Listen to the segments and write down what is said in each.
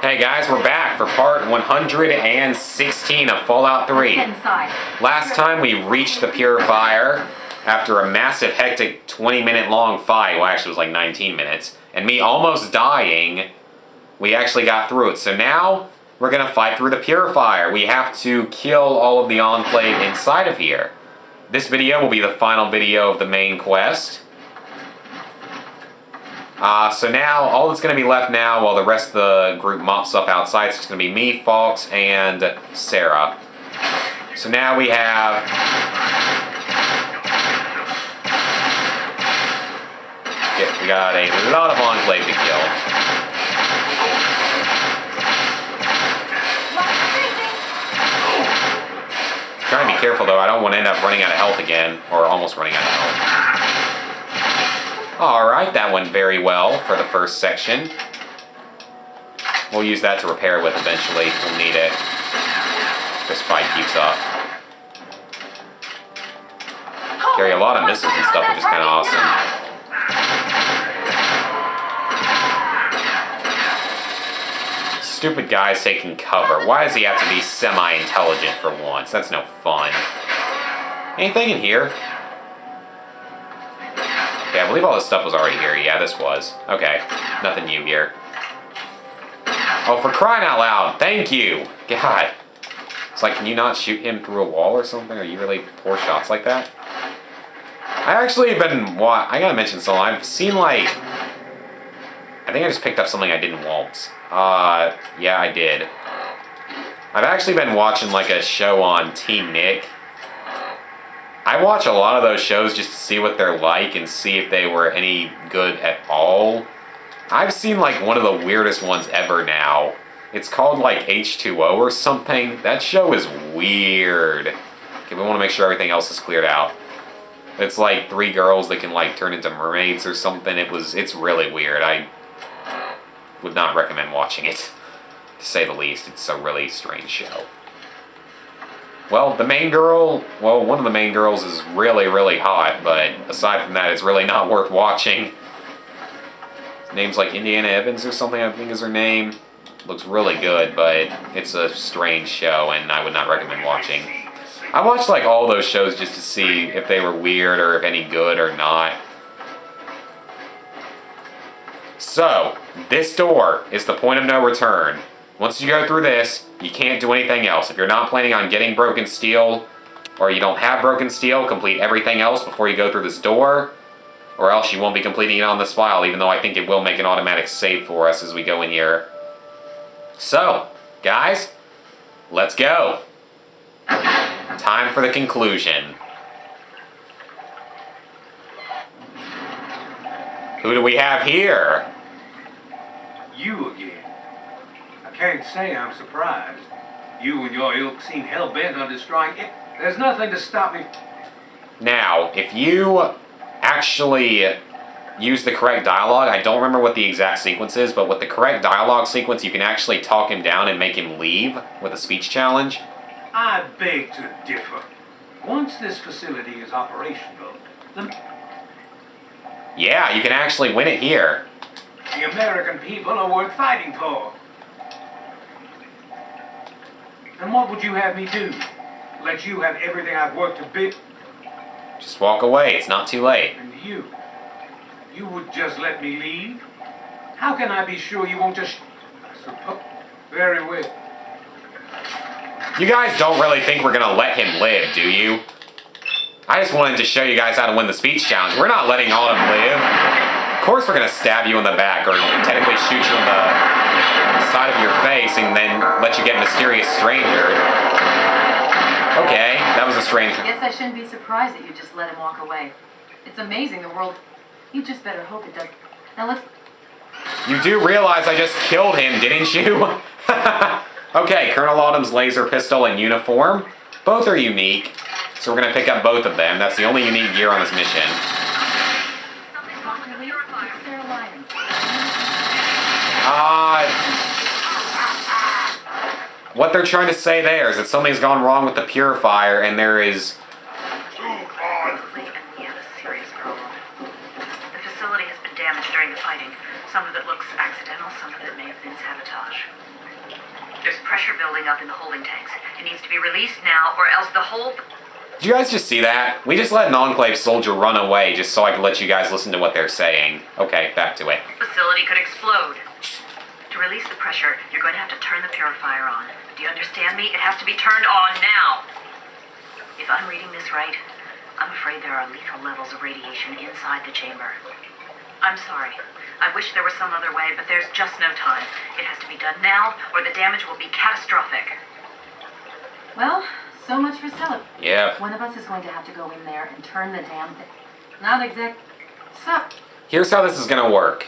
Hey guys, we're back for part 116 of Fallout 3. Last time we reached the Purifier after a massive, hectic 20-minute long fight. Well, actually it was like 19 minutes. And me almost dying, we actually got through it. So now we're going to fight through the Purifier. We have to kill all of the Enclave inside of here. This video will be the final video of the main quest. So now, all that's going to be left now while the rest of the group mops up outside is just going to be me, Fox, and Sarah. So now we have... we got a lot of Enclave to kill. Trying to be careful though, I don't want to end up running out of health again, or almost running out of health. Alright, that went very well for the first section. We'll use that to repair with eventually. We'll need it. This fight keeps up. Carry a lot of missiles and stuff, which is kind of awesome. Stupid guy's taking cover. Why does he have to be semi-intelligent for once? That's no fun. Anything in here? Okay, I believe all this stuff was already here. Yeah, this was. Okay, nothing new here. Oh, for crying out loud, thank you! God. It's like, can you not shoot him through a wall or something? Are you really poor shots like that? I actually have been... I gotta mention something. I've seen, like... I think I just picked up something I didn't want. Yeah, I did. I've actually been watching, like, a show on Team Nick. I watch a lot of those shows just to see what they're like and see if they were any good at all. I've seen like one of the weirdest ones ever now. It's called like H2O or something. That show is weird. Okay, we want to make sure everything else is cleared out. It's like 3 girls that can like turn into mermaids or something. It's really weird. I would not recommend watching it, to say the least. It's a really strange show. Well, the main girl, one of the main girls is really, really hot, but aside from that, it's really not worth watching. His name's like Indiana Evans or something, I think is her name. Looks really good, but it's a strange show, and I would not recommend watching. I watched like all those shows just to see if they were weird or if any good or not. So, this door is the point of no return. Once you go through this, you can't do anything else. If you're not planning on getting broken steel, or you don't have broken steel, complete everything else before you go through this door, or else you won't be completing it on this file, even though I think it will make an automatic save for us as we go in here. So, guys, let's go. Time for the conclusion. Who do we have here? You again. I can't say I'm surprised. You and your ilk seem hell-bent on destroying it. There's nothing to stop me. Now, if you actually use the correct dialogue, I don't remember what the exact sequence is, but with the correct dialogue sequence, you can actually talk him down and make him leave with a speech challenge. I beg to differ. Once this facility is operational, Yeah, you can actually win it here. the American people are worth fighting for. And what would you have me do? Let you have everything I've worked to build? Just walk away, it's not too late. And you would just let me leave? How can I be sure you won't just... I suppose... Very well. You guys don't really think we're gonna let him live, do you? I just wanted to show you guys how to win the speech challenge. We're not letting Autumn live. Of course we're gonna stab you in the back, or technically shoot you in the side of your face and then let you get Mysterious Stranger. Okay, that was a strange... I guess I shouldn't be surprised that you just let him walk away. It's amazing, the world... You just better hope it does... Now let's... You do realize I just killed him, didn't you? Okay, Colonel Autumn's laser pistol and uniform. Both are unique, so we're gonna pick up both of them. That's the only unique gear on this mission. What they're trying to say there is that something's gone wrong with the Purifier, and there is... And we have a serious problem. The facility has been damaged during the fighting. Some of it looks accidental, some of it may have been sabotage. There's pressure building up in the holding tanks. It needs to be released now, or else the whole... Did you guys just see that? We just let an Enclave soldier run away just so I could let you guys listen to what they're saying. Okay, back to it. facility could explode. To release the pressure, you're going to have to turn the purifier on. Do you understand me? It has to be turned on now. If I'm reading this right, I'm afraid there are lethal levels of radiation inside the chamber. I'm sorry. I wish there was some other way, but there's just no time. It has to be done now, or the damage will be catastrophic. Well, so much for Philip. Yeah. One of us is going to have to go in there and turn the damn thing. Not exact. Sup? Here's how this is gonna work.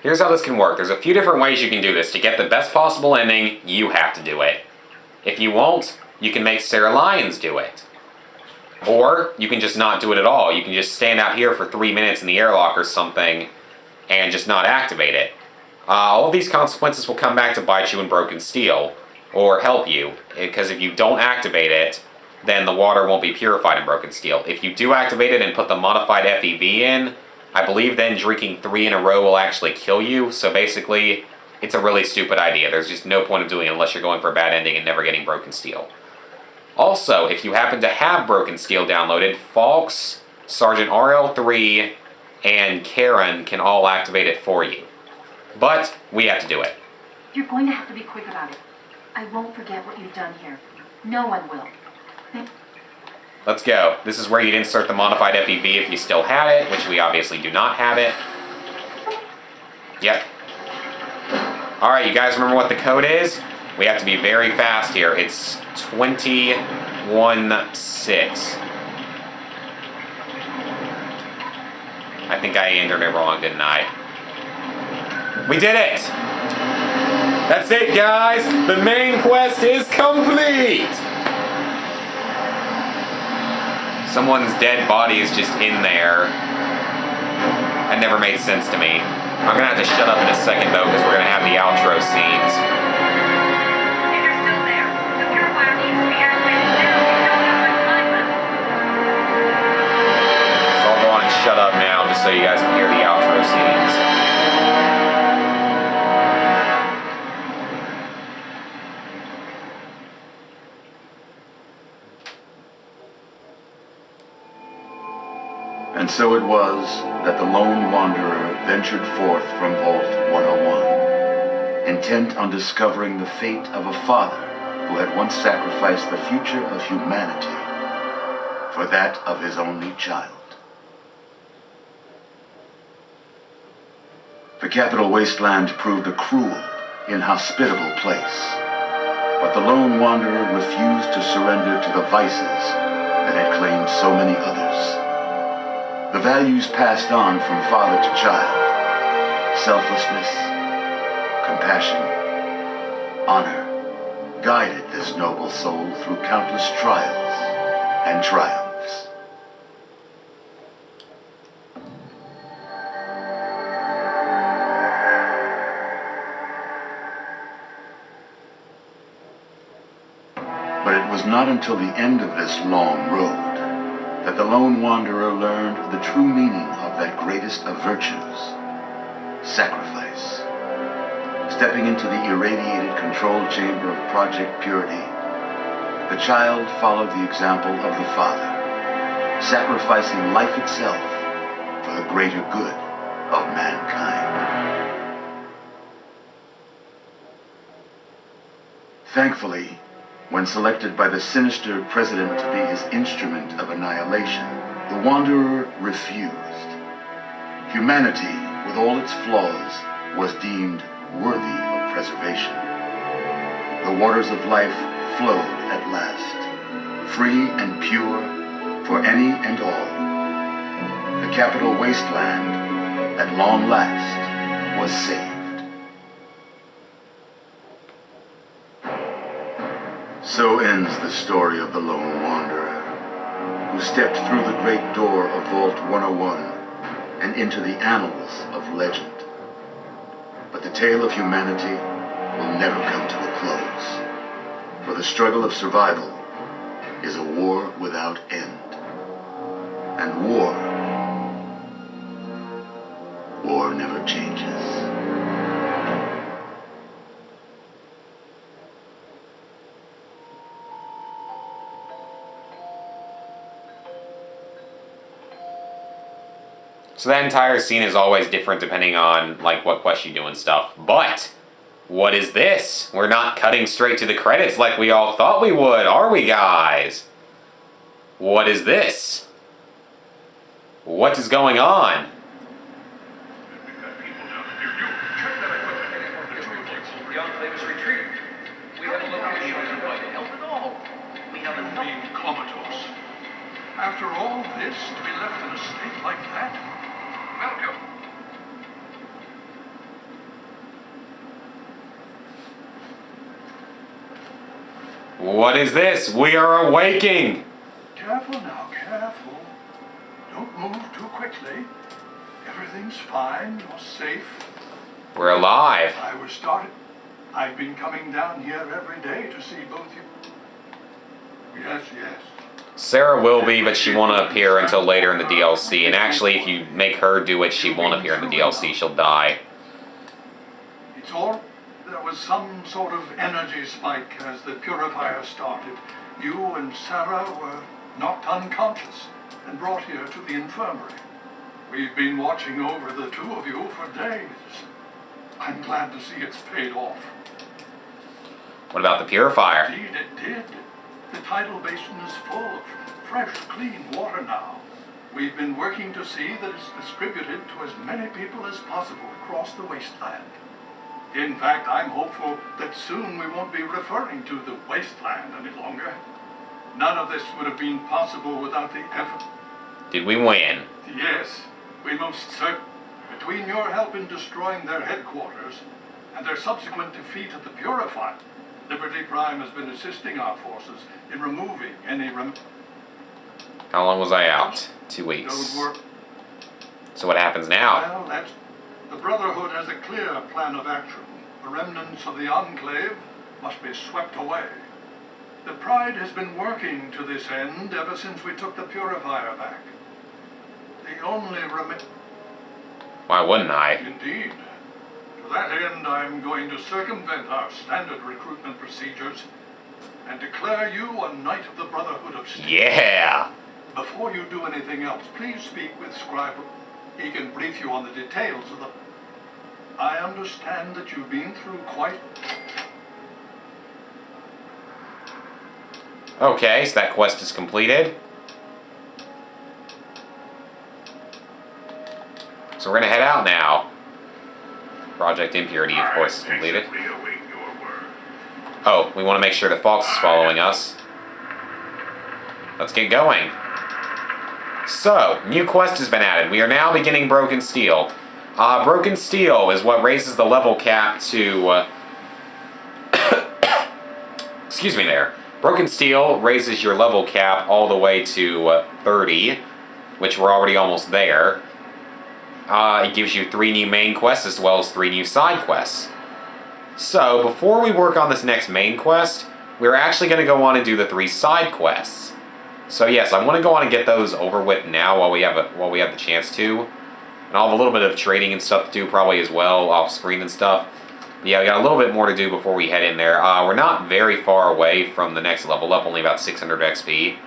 Here's how this can work. There's a few different ways you can do this. To get the best possible ending, you have to do it. If you won't, you can make Sarah Lyons do it. Or you can just not do it at all. You can just stand out here for 3 minutes in the airlock or something and just not activate it. All of these consequences will come back to bite you in Broken Steel, or help you, because if you don't activate it, then the water won't be purified in Broken Steel. If you do activate it and put the modified FEV in, I believe then drinking 3 in a row will actually kill you, so basically, it's a really stupid idea. There's just no point of doing it unless you're going for a bad ending and never getting Broken Steel. Also, if you happen to have Broken Steel downloaded, Falks, Sergeant RL3, and Karen can all activate it for you. But we have to do it. You're going to have to be quick about it. I won't forget what you've done here. No one will. Let's go. This is where you'd insert the modified FEV if you still had it, which we obviously do not have it. Yep. Alright, you guys remember what the code is? We have to be very fast here. It's 21-6. I think I entered it wrong, didn't I? We did it! That's it, guys! The main quest is complete! Someone's dead body is just in there. That never made sense to me. I'm gonna have to shut up in a second, though, because we're gonna have the outro scenes. If you're still there, the purifier needs to be activated now. We don't have much time left. So I'll go on and shut up now, just so you guys can hear the outro scenes. And so it was that the lone wanderer ventured forth from Vault 101, intent on discovering the fate of a father who had once sacrificed the future of humanity for that of his only child. The Capital Wasteland proved a cruel, inhospitable place, but the lone wanderer refused to surrender to the vices that had claimed so many others. The values passed on from father to child: selflessness, compassion, honor, guided this noble soul through countless trials and triumphs. But it was not until the end of this long road that the lone wanderer learned the true meaning of that greatest of virtues: sacrifice. Stepping into the irradiated control chamber of Project Purity, the child followed the example of the father, sacrificing life itself for the greater good of mankind. Thankfully, when selected by the sinister president to be his instrument of annihilation, the Wanderer refused. Humanity, with all its flaws, was deemed worthy of preservation. The waters of life flowed at last, free and pure for any and all. The Capital Wasteland, at long last, was saved. So ends the story of the lone wanderer, who stepped through the great door of Vault 101 and into the annals of legend. But the tale of humanity will never come to a close, for the struggle of survival is a war without end. And war never changes. So that entire scene is always different depending on like what quest you do and stuff. But what is this? We're not cutting straight to the credits like we all thought we would, are we, guys? What is this? What is going on? The Enclave is retreating. We have a location that help at all. We have enough. Being comatose. After all this, to be left in a state like that? Welcome. What is this? We are awaking! Careful now, careful. Don't move too quickly. Everything's fine. You're safe. We're alive. I was started. I've been coming down here every day to see both you. Yes, yes. Sarah will be, but she won't appear until later in the DLC. And actually, if you make her do it, she won't appear in the DLC. She'll die. It's all. There was some sort of energy spike as the purifier started. You and Sarah were knocked unconscious and brought here to the infirmary. We've been watching over the two of you for days. I'm glad to see it's paid off. What about the purifier? Indeed, it did. The tidal basin is full of fresh, clean water now. We've been working to see that it's distributed to as many people as possible across the wasteland. In fact, I'm hopeful that soon we won't be referring to the wasteland any longer. None of this would have been possible without the effort. Did we win? Yes, we most certainly. Between your help in destroying their headquarters and their subsequent defeat of the Purifier, Liberty Prime has been assisting our forces in removing any How long was I out? 2 weeks. Don't work. So what happens now? Well, that's... The Brotherhood has a clear plan of action. The remnants of the Enclave must be swept away. The Pride has been working to this end ever since we took the Purifier back. The only Why wouldn't I? Indeed. To that end, I'm going to circumvent our standard recruitment procedures and declare you a Knight of the Brotherhood of Steel. Yeah! Before you do anything else, please speak with Scribe. He can brief you on the details of the... I understand that you've been through quite... Okay, so that quest is completed. So we're gonna head out now. Project Impurity, of course, is completed. Oh, we want to make sure that Fox is following us. Let's get going. So, new quest has been added. We are now beginning Broken Steel. Broken Steel is what raises the level cap to... Excuse me there. Broken Steel raises your level cap all the way to 30, which we're already almost there. It gives you 3 new main quests as well as 3 new side quests. So, before we work on this next main quest, we're actually going to go on and do the 3 side quests. So yes, I want to go on and get those over with now while we have the chance to. And I'll have a little bit of trading and stuff to do probably as well, off screen and stuff. Yeah, we got a little bit more to do before we head in there. We're not very far away from the next level up, only about 600 XP.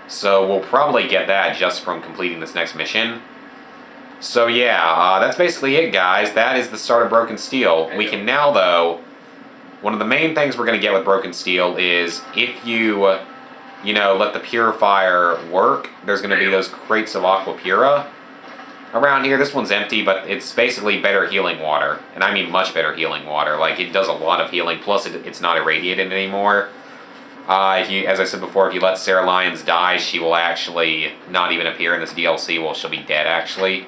So we'll probably get that just from completing this next mission. So yeah, that's basically it, guys. That is the start of Broken Steel. We can now, though, one of the main things we're going to get with Broken Steel is if you, you know, let the Purifier work, there's going to be those crates of Aqua Pura. Around here, this one's empty, but it's basically better healing water. And I mean much better healing water. Like, it does a lot of healing, plus it's not irradiated anymore. As I said before, if you let Sarah Lyons die, she will actually not even appear in this DLC. Well, she'll be dead, actually.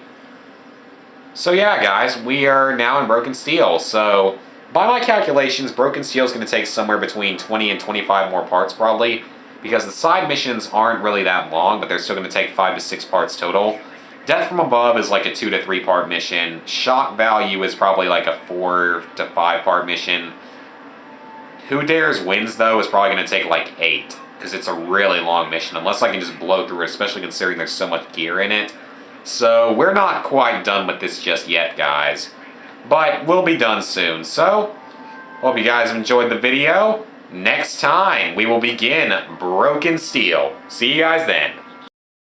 So yeah, guys, we are now in Broken Steel. So, by my calculations, Broken Steel is going to take somewhere between 20 and 25 more parts, probably. Because the side missions aren't really that long, but they're still going to take 5 to 6 parts total. Death from Above is like a 2 to 3 part mission. Shock Value is probably like a 4 to 5 part mission. Who Dares Wins, though, is probably going to take like 8. Because it's a really long mission, unless I can just blow through it, especially considering there's so much gear in it. So, we're not quite done with this just yet, guys. But we'll be done soon. So, hope you guys have enjoyed the video. Next time, we will begin Broken Steel. See you guys then.